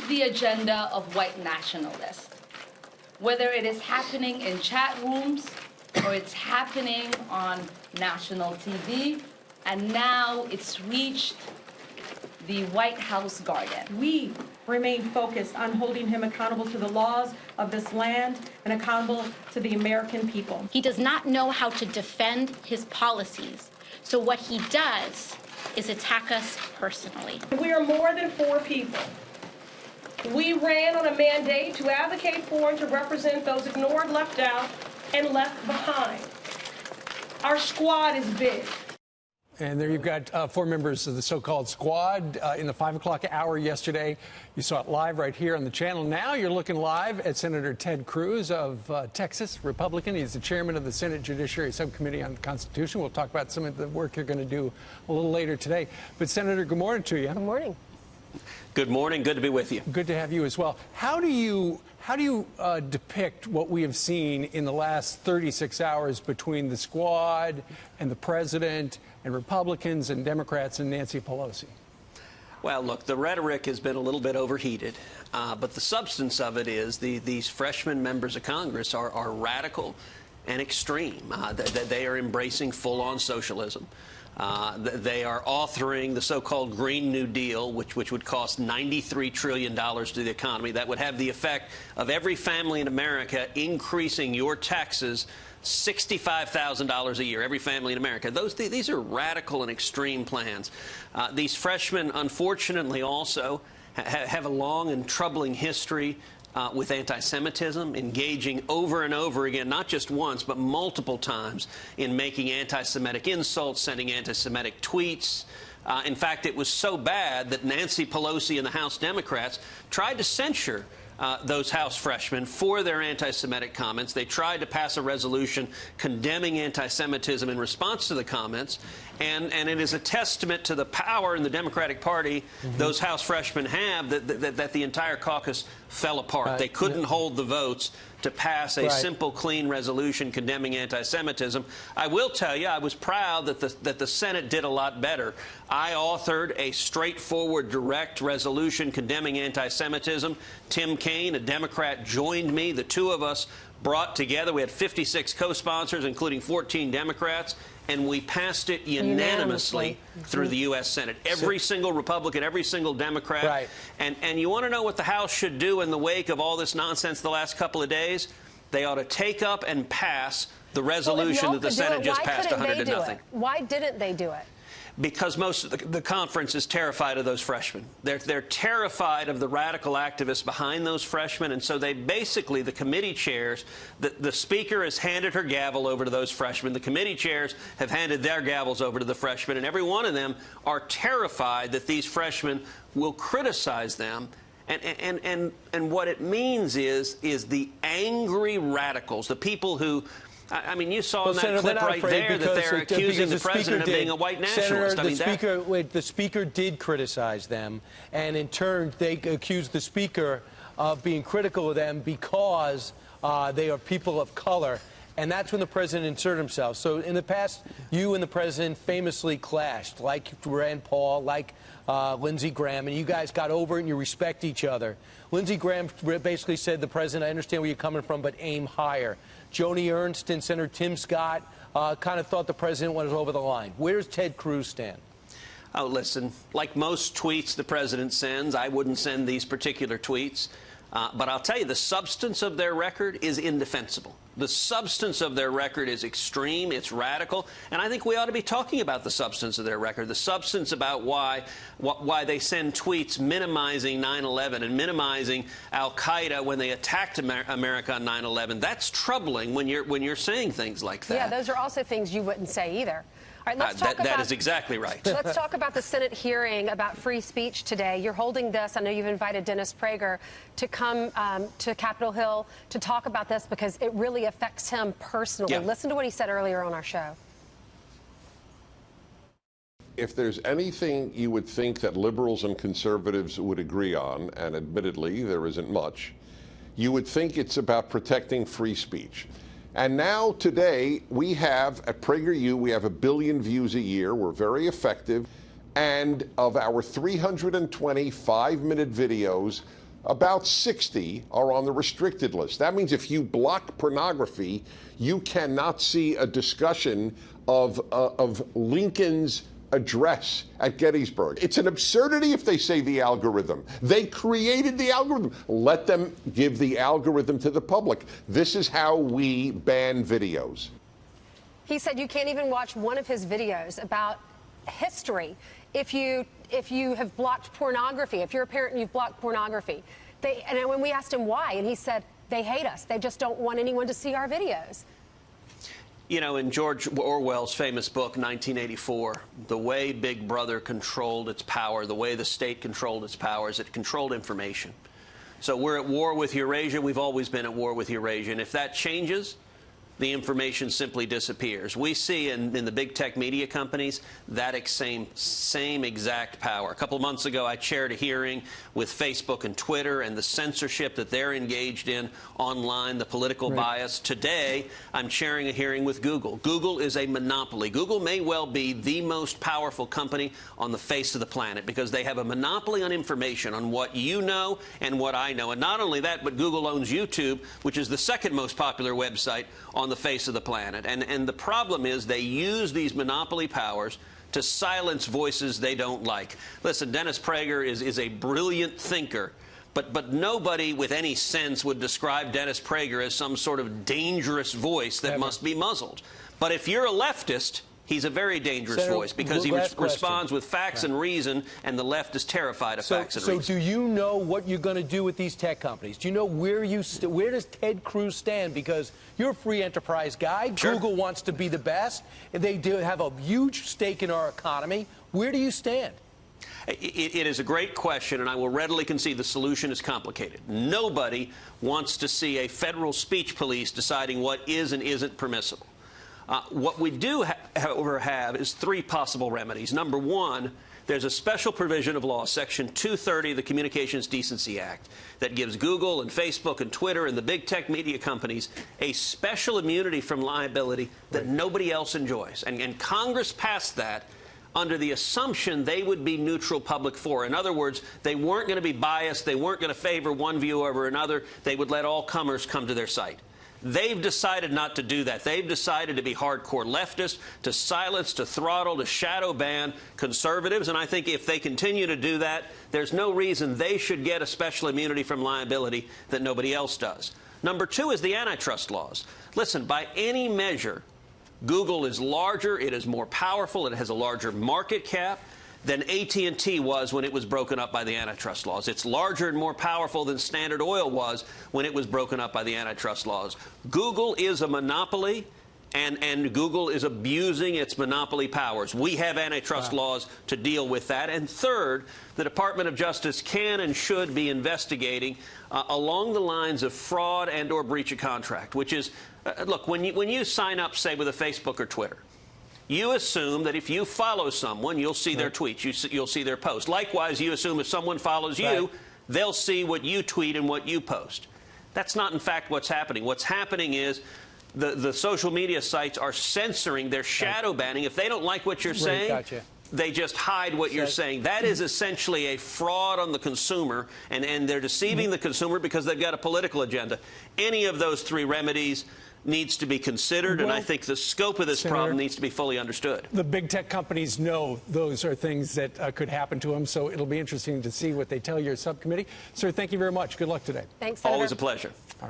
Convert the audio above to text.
the agenda of white nationalists. Whether it is happening in chat rooms or it's happening on national TV, and now it's reached the White House garden. We remain focused on holding him accountable to the laws of this land and accountable to the American people. He does not know how to defend his policies, so what he does is attack us personally. We are more than 4 people. We ran on a mandate to advocate for and to represent those ignored, left out, and left behind. Our squad is big. And there you've got 4 members of the so-called squad in the 5 o'clock hour yesterday. You saw it live right here on the channel. Now you're looking live at Senator Ted Cruz of Texas, Republican. He's the chairman of the Senate Judiciary Subcommittee on the Constitution. We'll talk about some of the work you're going to do a little later today. But, Senator, good morning to you. Good morning. Good morning. Good to be with you. Good to have you as well. How do you depict what we have seen in the last 36 hours between the squad and the president and Republicans and Democrats and Nancy Pelosi? Well, look, the rhetoric has been a little bit overheated, but the substance of it is these freshman members of Congress are radical and extreme. They are embracing full-on socialism. They are authoring the so-called Green New Deal, which would cost $93 trillion to the economy. That would have the effect of every family in America increasing your taxes $65,000 a year, every family in America. These are radical and extreme plans. These freshmen, unfortunately, also have a long and troubling history with anti-Semitism, engaging over and over again, not just once, but multiple times in making anti-Semitic insults, sending anti-Semitic tweets. In fact, it was so bad that Nancy Pelosi and the House Democrats tried to censure those House freshmen for their anti-Semitic comments. They tried to pass a resolution condemning anti-Semitism in response to the comments, and it is a testament to the power in the Democratic Party those House freshmen have that the entire caucus fell apart. They couldn't hold the votes to pass a simple, clean resolution condemning anti-Semitism. I will tell you, I was proud that the Senate did a lot better. I authored a straightforward, direct resolution condemning anti-Semitism. Tim Kaine, a Democrat, joined me. The two of us brought together. We had 56 co-sponsors, including 14 Democrats, and we passed it unanimously through the U.S. Senate. Every single Republican, every single Democrat. And you want to know what the House should do in the wake of all this nonsense the last couple of days? They ought to take up and pass the resolution that the Senate just passed 100-0. Why didn't they do it? Because most of the conference is terrified of those freshmen. They're terrified of the radical activists behind those freshmen, and so they basically, the committee chairs, the speaker has handed her gavel over to those freshmen. The committee chairs have handed their gavels over to the freshmen, and every one of them are terrified that these freshmen will criticize them. And what it means is the angry radicals, the people who, I mean, you saw in that clip right there that they're accusing the president of being a white nationalist. Senator, the speaker did criticize them, and in turn, they accused the speaker of being critical of them because they are people of color. And that's when the president inserted himself. So in the past, you and the president famously clashed, like Rand Paul, like Lindsey Graham, and you guys got over it and you respect each other. Lindsey Graham basically said, the president, I understand where you're coming from, but aim higher. Joni Ernst and Senator Tim Scott kind of thought the president was over the line. Where does Ted Cruz stand? Oh, listen, like most tweets the president sends, I wouldn't send these particular tweets. But I'll tell you, the substance of their record is indefensible. The substance of their record is extreme, it's radical, and I think we ought to be talking about the substance of their record, the substance about why they send tweets minimizing 9/11 and minimizing al-Qaeda when they attacked America on 9/11. That's troubling when you're saying things like that. Yeah, those are also things you wouldn't say either. All right, let's talk about, that is exactly right. Let's talk about the Senate hearing about free speech today. You're holding this. I know you've invited Dennis Prager to come to Capitol Hill to talk about this because it really affects him personally. Listen to what he said earlier on our show. If there's anything you would think that liberals and conservatives would agree on, and admittedly there isn't much, you would think it's about protecting free speech. And now, today, we have, at PragerU, we have 1 billion views a year. We're very effective. And of our 320 5-minute videos, About 60 are on the restricted list. That means if you block pornography, you cannot see a discussion of Lincoln's address at Gettysburg. It's an absurdity if they say the algorithm. They created the algorithm. Let them give the algorithm to the public. This is how we ban videos. He said you can't even watch one of his videos about history if you have blocked pornography. If you're a parent and you've blocked pornography. And when we asked him why, and he said they hate us. They just don't want anyone to see our videos. You know, in George Orwell's famous book, 1984, the way Big Brother controlled its power, the way the state controlled its powers, it controlled information. So we're at war with Eurasia. We've always been at war with Eurasia. And if that changes, the information simply disappears. We see in the big tech media companies that same exact power. A couple of months ago, I chaired a hearing with Facebook and Twitter and the censorship that they're engaged in online, the political bias. Today, I'm chairing a hearing with Google. Google is a monopoly. Google may well be the most powerful company on the face of the planet because they have a monopoly on information, on what you know and what I know. And not only that, but Google owns YouTube, which is the second most popular website on the face of the planet. And the problem is they use these monopoly powers to silence voices they don't like. Listen, Dennis Prager is a brilliant thinker, but nobody with any sense would describe Dennis Prager as some sort of dangerous voice that must be muzzled. But if you're a leftist, he's a very dangerous voice because he responds with facts and reason, and the left is terrified of facts and reason. So do you know what you're going to do with these tech companies? Do you know where does Ted Cruz stand? Because you're a free enterprise guy. Sure. Google wants to be the best. And they do have a huge stake in our economy. Where do you stand? It is a great question, and I will readily concede the solution is complicated. Nobody wants to see a federal speech police deciding what is and isn't permissible. What we do, however, have is three possible remedies. Number one, there's a special provision of law, Section 230 of the Communications Decency Act, that gives Google and Facebook and Twitter and the big tech media companies a special immunity from liability that nobody else enjoys. And Congress passed that under the assumption they would be neutral public fora. In other words, they weren't going to be biased. They weren't going to favor one view over another. They would let all comers come to their site. They've decided not to do that. They've decided to be hardcore leftists, to silence, to throttle, to shadow ban conservatives. And I think if they continue to do that, there's no reason they should get a special immunity from liability that nobody else does. Number two is the antitrust laws. Listen, by any measure, Google is larger, it is more powerful, it has a larger market cap than AT&T was when it was broken up by the antitrust laws. It's larger and more powerful than Standard Oil was when it was broken up by the antitrust laws. Google is a monopoly, and Google is abusing its monopoly powers. We have antitrust laws to deal with that. And third, the Department of Justice can and should be investigating along the lines of fraud and or breach of contract, which is, look, when you sign up, say, with a Facebook or Twitter, you assume that if you follow someone, you'll see their tweets, you'll see their posts. Likewise, you assume if someone follows you, they'll see what you tweet and what you post. That's not, in fact, what's happening. What's happening is the social media sites are censoring, they're shadow banning. If they don't like what you're saying, they just hide what you're saying. That is essentially a fraud on the consumer, and they're deceiving the consumer because they've got a political agenda. Any of those three remedies needs to be considered, and I think the scope of this problem needs to be fully understood. The big tech companies know those are things that could happen to them, so it'll be interesting to see what they tell your subcommittee. Sir, thank you very much. Good luck today. Thanks, Senator. Always a pleasure. All right.